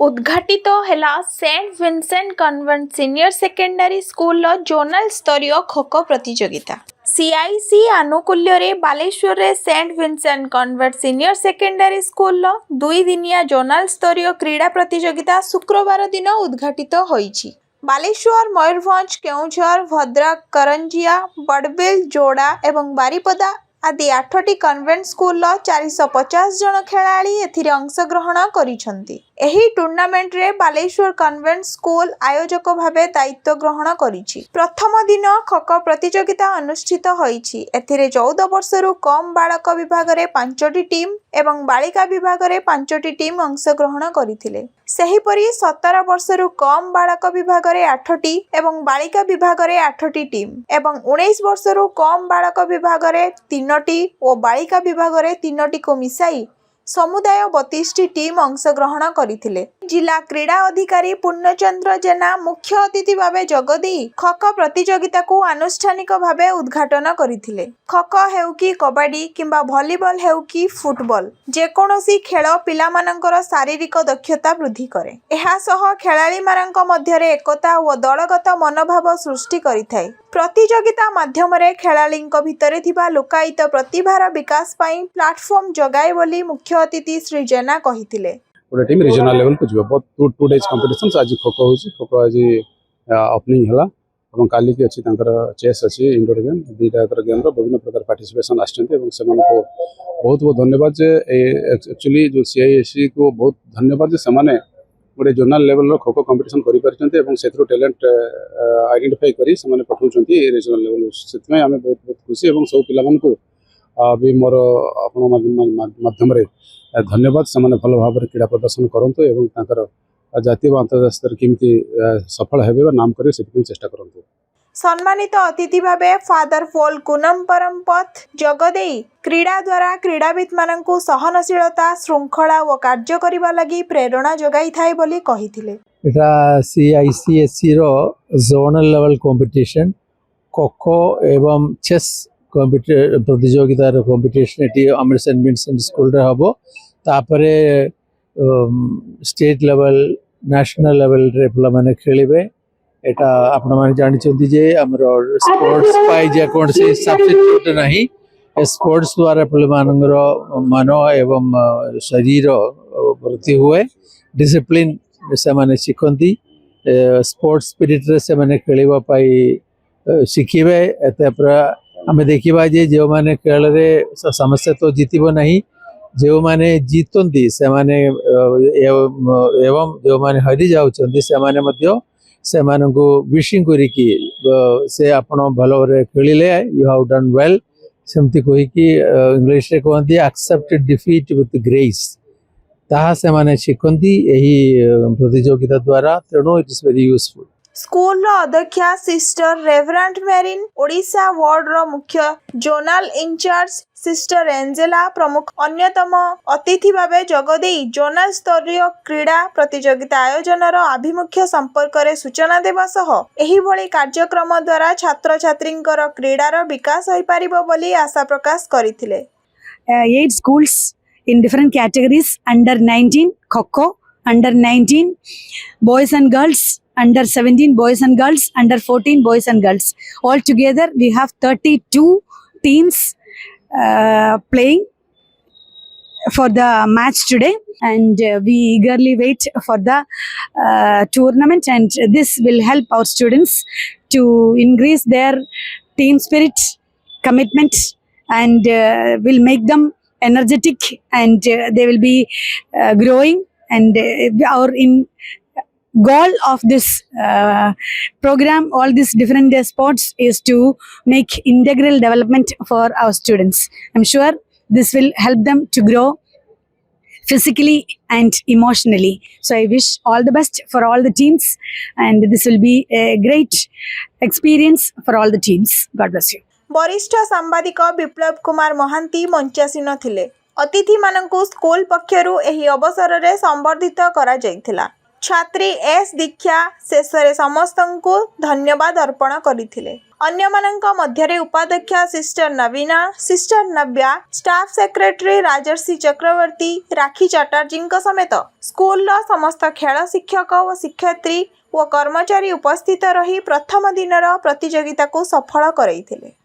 उद्घाटित है saint Vincent convent senior secondary school zonal स्तरीय खो खो प्रतियोगिता। सीआईसी आनुकूल्य रे बालेश्वर रे saint Vincent convent senior secondary school 2 दिनिया जोनाल स्तरीय क्रीड़ा प्रतियोगिता शुक्रवार दिन उद्घाटित होईछि। बालेश्वर, मयूरभंज, केउझर, भद्रक, करंजिया, बड़बिल, जोड़ा एवं बारिपदा आदि 8टी कन्वेंट स्कूल 450 जन खेलाड़ी एथिरे अंशग्रहण करिसंती। एही टूर्नामेंट रे बालेश्वर कन्वेंट स्कूल आयोजक भावे दायित्व ग्रहण करिछि। प्रथम दिन खो प्रतियोगिता अनुष्ठित होईछि। एथिरे 14 वर्षरु कम बालक विभाग रे 5टी टीम एवं बालिका विभाग रे 5टी टीम अंशग्रहण करिथिले। सेहीपरि 17 वर्षरु कम बालक विभाग रे 8टी एवं बालिका विभाग रे 8टी टीम एवं 19 वर्षरु कम बालक विभाग रे 3टी और बालिका विभाग रे 3टी को मिसाई समुदाय 32टी टीम अंशग्रहण करथिले। जिला क्रीड़ा अधिकारी पूर्णचंद्र जेना मुख्य अतिथि भावे जोगदेई खो प्रतियोगिता को आनुष्ठानिक भावे उद्घाटन करथिले। खो हेउ कि कबड्डी किंबा वॉलीबॉल हेउ कि फुटबॉल जेकोनोसी खेल पिलामानंकर शारीरिक दक्षता वृद्धि करे। एहा सह खेलाड़ी मानक मध्यरे एकता और दलगत मनोभाव सृष्टि करिथाय। प्रतियोगिता माध्यम रे खेलाड़ींक भितरे थिबा लुकायित प्रतिभार विकास पई प्लेटफॉर्म जगाए बोली मुख्य अतिथि श्री जेना कहिथिले। गोटे टीम रीजनल लेवल को जीव बहुत 2 डेज कंपटीशन आज खो खो होची। खो आज ओपनिंग हला एवं काली की अछि तांकर चेस अछि इंडोर गेम दुईटा गेम रो विभिन्न प्रकार पार्टिसिपेशन आछन्ते एवं सेमान को बहुत बहुत धन्यवाद जे एक्चुअली जो सीआईएससी को बहुत धन्यवाद जे समाने गोटे जोनाल लेवल रो खो खो कंपटीशन करि परछन्ते एवं सेथरो टैलेंट आइडेंटिफाई करी समाने पठाउछन्ती रीजनल लेवल सेतमे हमें बहुत बहुत खुशी एवं सब पिला मन को भी मोर अपन माध्यम रे धन्यवाद। समाने भल भाव रे क्रीड़ा प्रदर्शन करंतु एवं तांकर जातीय व अंतर्राष्ट्रीय स्तर केमती सफल हेबे नाम करे सेति चेष्टा करंतु। सम्मानित अतिथि भावे फादर पोल कुनम परमपथ जोगदेई क्रीड़ा द्वारा क्रीड़ाविद माननकु सहनशीलता, श्रृंखला और कार्य करिबा लागि प्रेरणा जोगाई थाए बोली कहिथिले। एटा सीआईसीएससी रो zonal level competition kho kho एवं चेस प्रतियोगिता कंपटीशन एटी अमर सेंट विंसेंट स्कूल रे हबो। तापरे स्टेट लेवल नेशनल लेवल रे पिला माने खेलिबे। एटा आपण माने जानि चंती जे हमरो स्पोर्ट्स पाई जे कोन से सब्स्टिट्यूट नहीं स्पोर्ट्स द्वारा पिला मानंगर मन एवं शरीर वृद्धि हुए डिसिप्लिन से माने शिखंती स्पोर्ट्स स्पिरिट रे से माने खेलिबा पाई शिखिबे। एते आम देखा जे जो माने खेल रे समस्या तो जीतब नहीं जो माने जीतती से माने एवं जो माने हरी जाउछन्ती से माने मध्य से माने को विशिंग करिकी से आपण भल रे खेलिले यू हैव डन वेल सेमती कहि कि इंग्लिश रे कहंती एक्सेप्ट डिफीट विथ ग्रेस ताहा से माने शिखंती एही प्रतियोगिता द्वारा। तेणु it is very useful. School अध्यक्षा sister reverend Merin, Odisha ward रो मुख्य जोनाल इंचार्ज सिस्टर एंजेला प्रमुख अन्यतम अतिथि भावे जोगदेई जोनाल स्तरीय क्रीड़ा प्रतियोगिता आयोजन आभिमुख्य संपर्क रे सूचना देवा सह एही भली कार्यक्रम द्वारा छात्र छात्रींकर क्रीडार विकास होई पारिबो बोली आशा प्रकाश करिथिले। 8 schools in different categories under 19 kho under 19 boys and girls, under 17 boys and girls, under 14 boys and girls. All together we have 32 teams playing for the match today, and we eagerly wait for the tournament, and this will help our students to increase their team spirit, commitment, and will make them energetic, and they will be growing, and our goal of this program, all these different sports, is to make integral development for our students. I'm sure this will help them to grow physically and emotionally. So I wish all the best for all the teams, and this will be a great experience for all the teams. God bless you. वरिष्ठ सांबादिक विप्लव कुमार महांती मंचासीन थिले। अतिथि मानंकु school पक्षरु एही अवसर रे संबर्धित करा जायथिला। छात्री S दीक्षा शेषरे समस्तंकु धन्यवाद अर्पण करिथिले। अन्यमानंक मध्यरे उपाध्यक्ष sister नवीना, sister नव्या, staff secretary राजर्षि चक्रवर्ती, राखी चटर्जींक समेत स्कूल समस्त खेल शिक्षक व शिक्षयित्री व कर्मचारी उपस्थित रही प्रथम दिनर प्रतियोगिता को सफल करैथिले।